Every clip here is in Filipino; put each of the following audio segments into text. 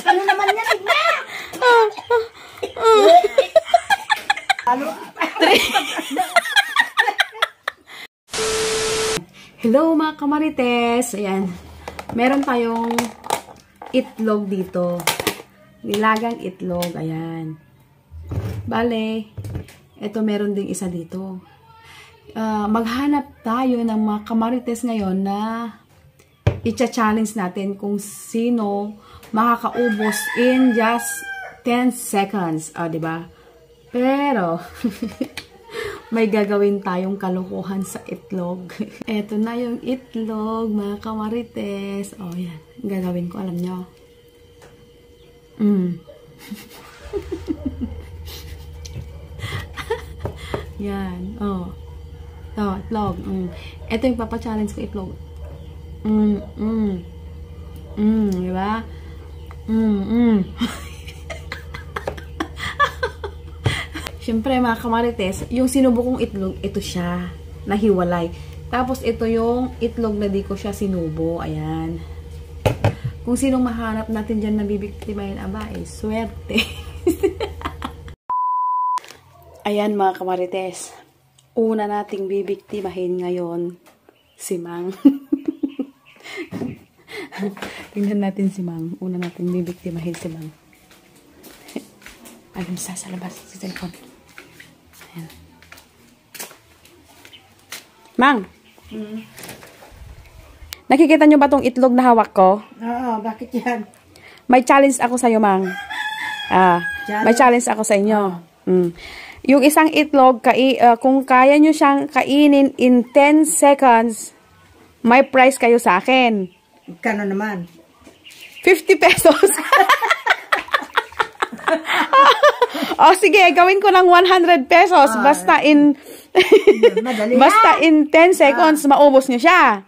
Ano naman yan, tigna? Hello mga kamarites! Ayan. Meron tayong itlog dito. Nilagang itlog. Ayan. Bale, ito meron ding isa dito. Maghanap tayo ng mga kamarites ngayon na i-challenge natin kung sino makakaubos in just 10 seconds. Diba? Pero, may gagawin tayong kalokohan sa itlog. Eto na yung itlog, mga kamarites. Yan. Gagawin ko, alam nyo. Yan. Ito, itlog. Ito yung papa-challenge ko, itlog. Diba? Siyempre, mga kamarites, yung sinubukong itlog, ito siya, nahiwalay. Tapos, ito yung itlog na di ko siya sinubo. Ayan. Kung sinong mahanap natin dyan na bibiktimahin, swerte. Ayan, mga kamarites. Una nating bibiktimahin ngayon, si Mang. Tingnan natin si Mang. Una nating bibiktimahin si Mang. Ayun, sa labas, sa cellphone. Ayan. Mang! Nakikita nyo ba tong itlog na hawak ko? Oo, bakit yan? May challenge ako sa'yo, Mang. May challenge ako sa inyo. Yung isang itlog, kung kaya nyo siyang kainin in 10 seconds, may prize kayo sa akin. Kano naman? 50 pesos. Sige, gawin ko ng 100 pesos. Basta in basta in 10 seconds, maubos nyo siya.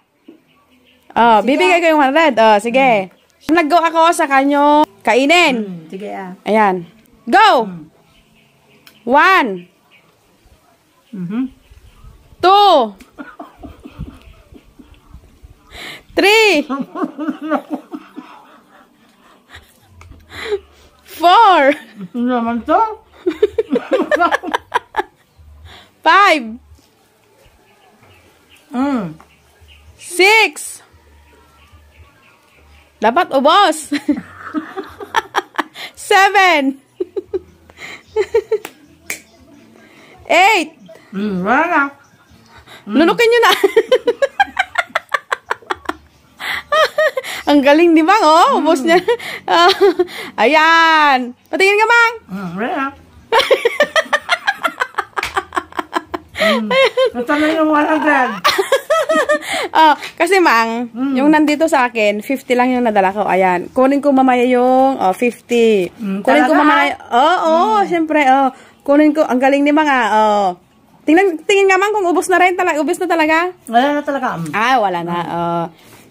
Bibigay ko yung 100. Sige. Nag-go ako sa kanyo kainin. Sige, Ayan. Go! 1 2 3 4 naman to? 5 6 dapat ubos 7 8 wala na. Lunukin nyo na. Ang galing di Mang, ubos niya. Ayan. Patingin ka, Mang. Wala na. Natalo yung 100. Kasi Mang, yung nandito sa akin, 50 lang yung nadala ko. Ayan. Kunin ko mamaya yung 50. Kunin ko mamaya. Syempre. Kunin ko. Ang galing ni Mang. Tingin nga Mang kung ubos na rin. Ubos na talaga. Wala na talaga. Wala na.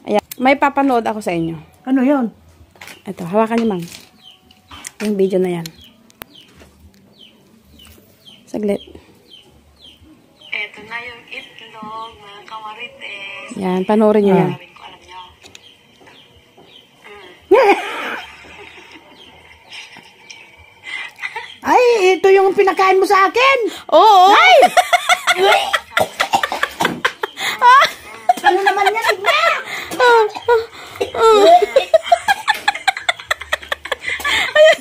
Ayan. May papanood ako sa inyo. Ano yun? Ito, hawakan niyo Mang. Yung video na yan. Saglit. Ito na yung itlog, mga kamarites. Yan, panoorin niyo yan. Ay, ito yung pinakain mo sa akin. Oo. Ay! Ano naman yan, tigna?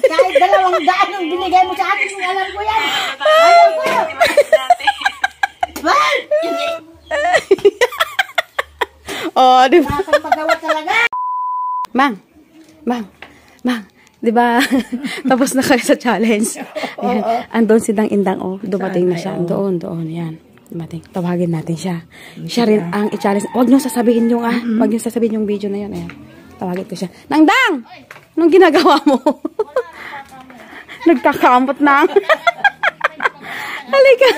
Kahit 200 yung binigay mo sa akin, alam ko yan. Ayaw ko yan. Diba? Nasang magawa talaga. Mang. Diba? Tapos na kayo sa challenge. Andun si Dang Indang, dumating na siya. Doon, yan. Dumating. Tawagin natin siya. Siya rin ang i-challenge. Huwag niyo sasabihin yung, huwag niyo sasabihin yung video na yun. Ayan. Tawagin ko siya. Nang Dang! Anong ginagawa mo? Nagkakampot na. Halika.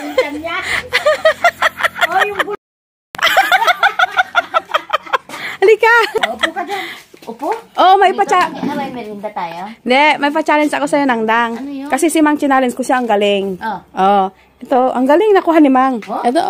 Halika. Upo ka dyan. Upo? May pa-challenge. May merinda tayo? Hindi, may pa-challenge ako sa'yo, Nang Dang. Ano yun? Kasi si Mang challenge ko siya, ang galing. Ito, ang galing nakuha ni Mang. Ito,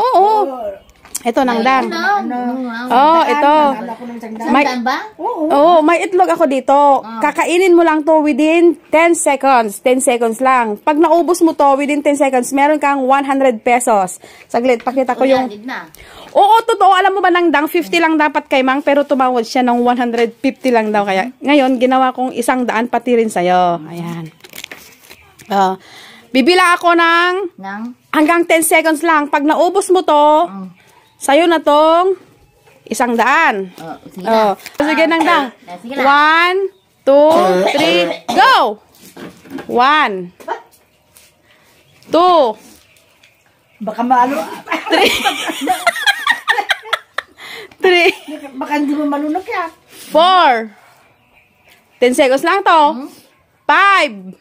Ito, nangdang. Ano? Oh, ito. Naalala ko ng sangdaan. May, Sandaan ba? Oo. oh, may itlog ako dito. Kakainin mo lang to within 10 seconds. 10 seconds lang. Pag naubos mo to within 10 seconds, meron kang 100 pesos. Saglit, pakita ko yung... Oo, totoo. Alam mo ba, nangdang, 50 lang dapat kay Mang, pero tumawad siya ng 150 lang daw. Kaya, ngayon, ginawa kong 100 pati rin sa'yo. Ayan. Bibila ako ng hanggang 10 seconds lang. Pag naubos mo to, sa'yo na tong 100. Sige, nangdang. 1, 2, 3, go! 1, 2, Baka malo. 3, Baka hindi mo malunok yan. 4, 10 seconds lang to. 5,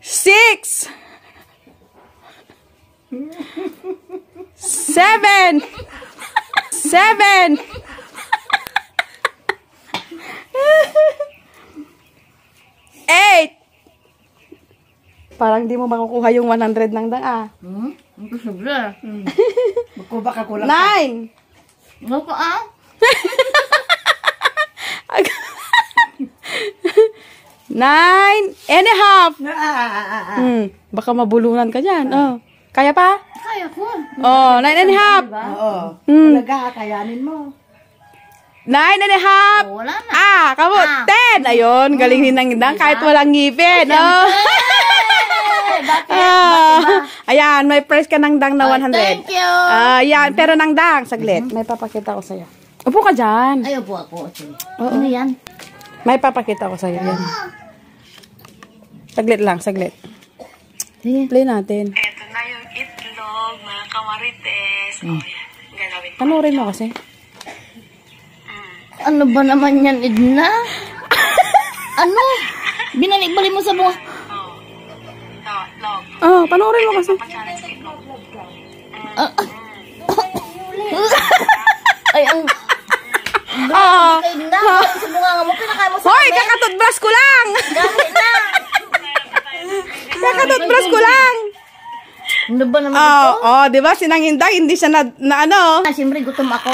6, 7, 8. Parang di mo makukuha yung 100 ng dang Ito sobra. Baka kulang. 9. Ano ko 9.5. Baka mabulunan ka dyan. Kaya pa? Kaya ko. 9.5. Oo. Talaga, kayanin mo. 9.5. Wala na. Kamo, 10. Ayun, galing ni Nangdang kahit walang ngipin. Ayan, may price ka Nangdang na 100. Thank you. Ayan, pero Nangdang, saglit. May papakita ko sa'yo. Upo ka dyan. Ayaw po ako. Ano yan? May papakita ko sa'yo. Yan. Saglit lang, saglit. Play natin. Ito na yung itlog, mga kamarites. O, yan. Galawin ko. Panoorin mo kasi. Ano ba naman yan, Edna? Ano? Binalik-balik mo sa buha. Itlog. Panoorin mo kasi. Pa-challenge sa itlog. Ay, ang... Kay Edna, sa bunga nga mo, pinakain mo sa Hoy, kakatutbrush ko lang! Gamit na! Kakatutbrush ko lang! Ano ba naman ito? Di ba? Sinang Inday, hindi siya na ano. Siyempre, gutom ako.